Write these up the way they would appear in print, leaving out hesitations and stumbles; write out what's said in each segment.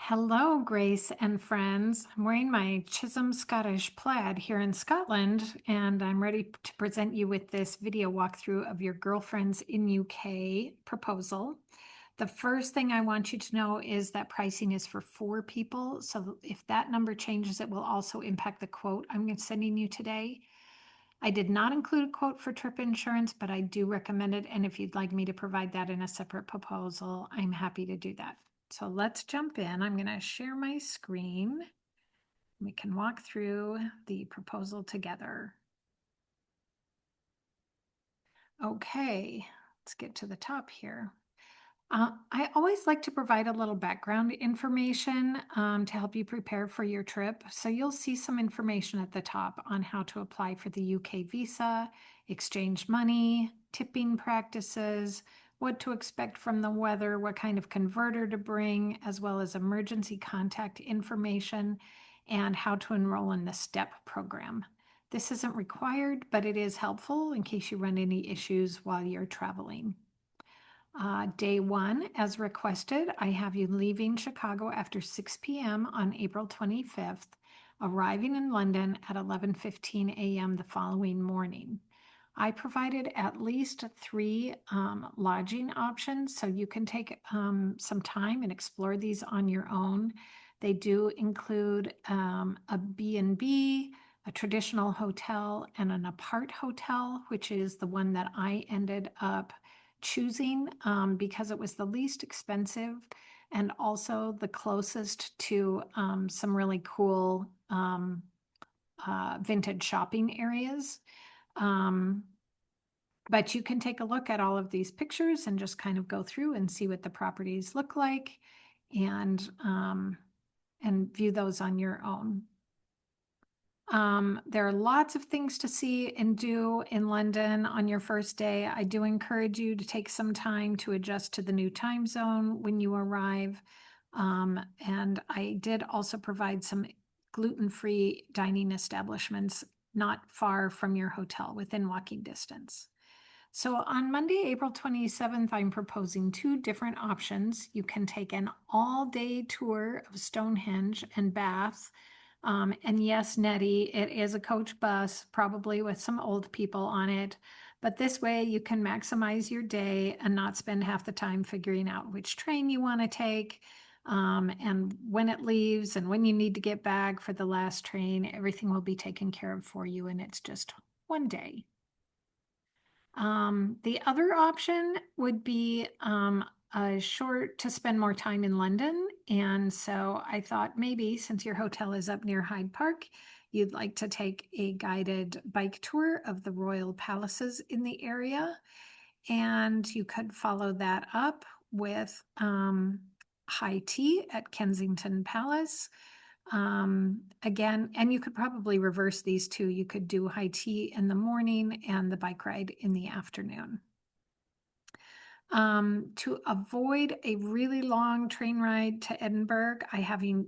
Hello, Grace and friends. I'm wearing my Chisholm Scottish plaid here in Scotland, and I'm ready to present you with this video walkthrough of your Girlfriends in UK proposal. The first thing I want you to know is that pricing is for 4 people. So if that number changes, it will also impact the quote I'm sending you today. I did not include a quote for trip insurance, but I do recommend it. And if you'd like me to provide that in a separate proposal, I'm happy to do that. So let's jump in. I'm going to share my screen. We can walk through the proposal together. Okay, let's get to the top here. I always like to provide a little background information to help you prepare for your trip. So you'll see some information at the top on how to apply for the UK visa, exchange money, tipping practices, what to expect from the weather, what kind of converter to bring, as well as emergency contact information, and how to enroll in the STEP program. This isn't required, but it is helpful in case you run any issues while you're traveling. Day one, as requested, I have you leaving Chicago after 6 p.m. on April 25th, arriving in London at 11:15 a.m. the following morning. I provided at least 3 lodging options, so you can take some time and explore these on your own. They do include a B&B, a traditional hotel, and an apart hotel, which is the one that I ended up choosing because it was the least expensive and also the closest to some really cool vintage shopping areas. Um, but you can take a look at all of these pictures and just kind of go through and see what the properties look like and view those on your own. There are lots of things to see and do in London on your first day. I do encourage you to take some time to adjust to the new time zone when you arrive. And I did also provide some gluten-free dining establishments not far from your hotel within walking distance. So on Monday, April 27th, I'm proposing 2 different options. You can take an all-day tour of Stonehenge and Bath. And yes, Nettie, it is a coach bus, probably with some old people on it. But this way you can maximize your day and not spend half the time figuring out which train you want to take, and when it leaves and when you need to get back for the last train. Everything will be taken care of for you, and it's just one day. The other option would be a short to spend more time in London. And so I thought maybe since your hotel is up near Hyde Park, you'd like to take a guided bike tour of the royal palaces in the area. And you could follow that up with high tea at Kensington Palace. Again, and you could probably reverse these two. You could do high tea in the morning and the bike ride in the afternoon. To avoid a really long train ride to Edinburgh, I have you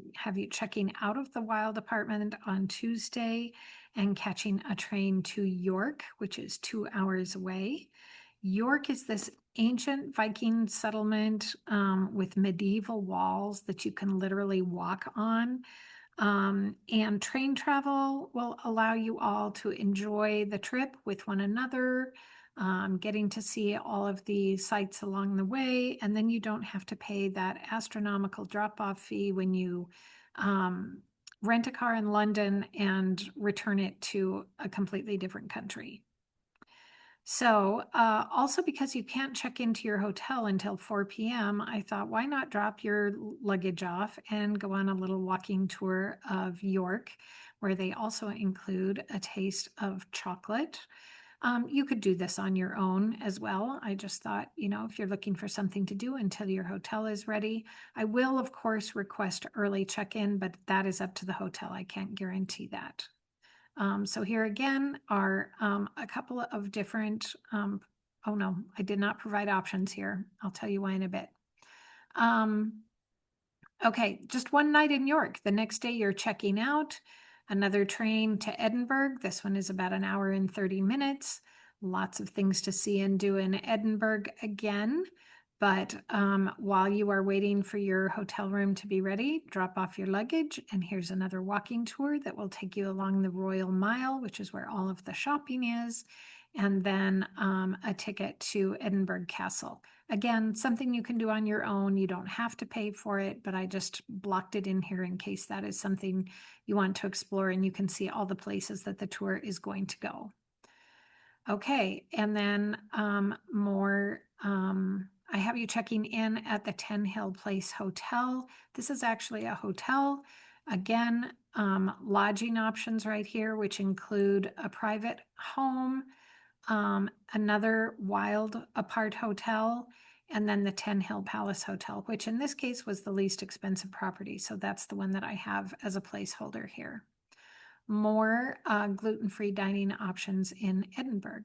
checking out of the Wild apartment on Tuesday and catching a train to York, which is 2 hours away. York is this ancient Viking settlement with medieval walls that you can literally walk on. And train travel will allow you all to enjoy the trip with one another, getting to see all of the sights along the way. And then you don't have to pay that astronomical drop-off fee when you rent a car in London and return it to a completely different country. So, also because you can't check into your hotel until 4 p.m., I thought, why not drop your luggage off and go on a little walking tour of York, where they also include a taste of chocolate. You could do this on your own as well. I just thought, if you're looking for something to do until your hotel is ready, I will, of course, request early check-in, but that is up to the hotel. I can't guarantee that. So here again are a couple of different, oh no, I did not provide options here. I'll tell you why in a bit. Okay, just one night in York. The next day you're checking out. Another train to Edinburgh. This one is about 1 hour and 30 minutes. Lots of things to see and do in Edinburgh again. But while you are waiting for your hotel room to be ready, drop off your luggage. And here's another walking tour that will take you along the Royal Mile, which is where all of the shopping is. And then a ticket to Edinburgh Castle. Again, something you can do on your own. You don't have to pay for it, but I just blocked it in here in case that is something you want to explore, and you can see all the places that the tour is going to go. Okay, and then I have you checking in at the Ten Hill Place Hotel. This is actually a hotel. Again, lodging options right here, which include a private home, another Wild Apart Hotel, and then the Ten Hill Palace Hotel, which in this case was the least expensive property. So that's the one that I have as a placeholder here. More gluten-free dining options in Edinburgh.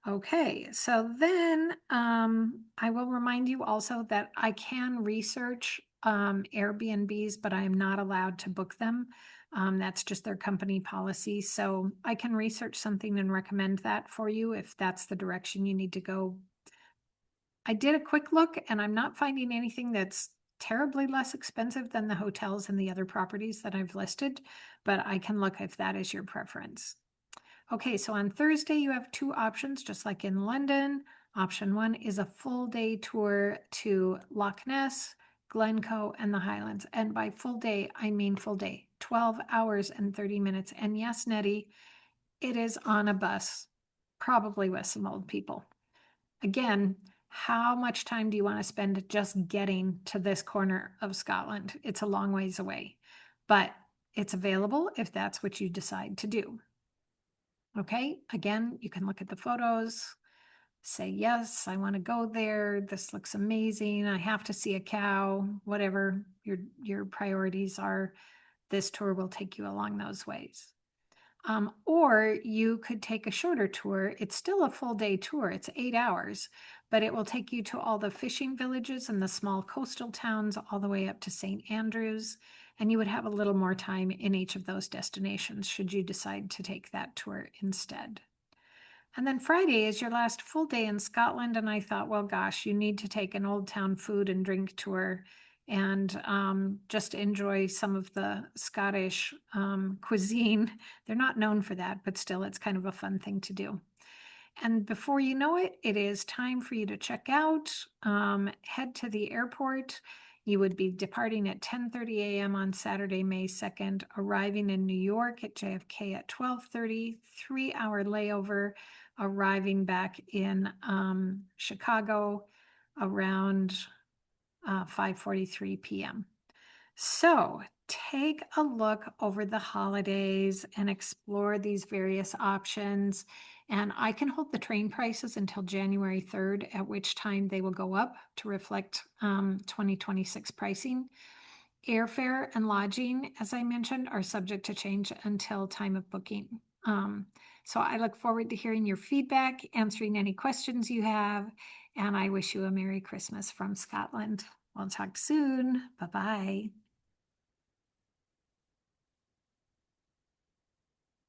Okay, so then I will remind you also that I can research Airbnbs, but I am not allowed to book them. That's just their company policy. So I can research something and recommend that for you if that's the direction you need to go. I did a quick look and I'm not finding anything that's terribly less expensive than the hotels and the other properties that I've listed, but I can look if that is your preference. Okay, so on Thursday, you have two options, just like in London. Option one is a full day tour to Loch Ness, Glencoe, and the Highlands. And by full day, I mean full day, 12 hours and 30 minutes. And yes, Nettie, it is on a bus, probably with some old people. Again, how much time do you want to spend just getting to this corner of Scotland? It's a long ways away, but it's available if that's what you decide to do. Okay, again, you can look at the photos, say, yes, I want to go there. This looks amazing. I have to see a cow, whatever your priorities are. This tour will take you along those ways. Or you could take a shorter tour. It's still a full day tour. It's 8 hours, but it will take you to all the fishing villages and the small coastal towns all the way up to St. Andrews. And you would have a little more time in each of those destinations should you decide to take that tour instead. And then Friday is your last full day in Scotland. And I thought, well, gosh, you need to take an Old Town food and drink tour and just enjoy some of the Scottish cuisine. They're not known for that, but still, it's kind of a fun thing to do. And before you know it, it is time for you to check out, head to the airport. You would be departing at 10:30 a.m. on Saturday, May 2nd, arriving in New York at JFK at 12:30, 3-hour layover, arriving back in Chicago around 5:43 p.m. So take a look over the holidays and explore these various options. And I can hold the train prices until January 3rd, at which time they will go up to reflect 2026 pricing. Airfare and lodging, as I mentioned, are subject to change until time of booking. So I look forward to hearing your feedback, answering any questions you have, and I wish you a Merry Christmas from Scotland. We'll talk soon. Bye-bye.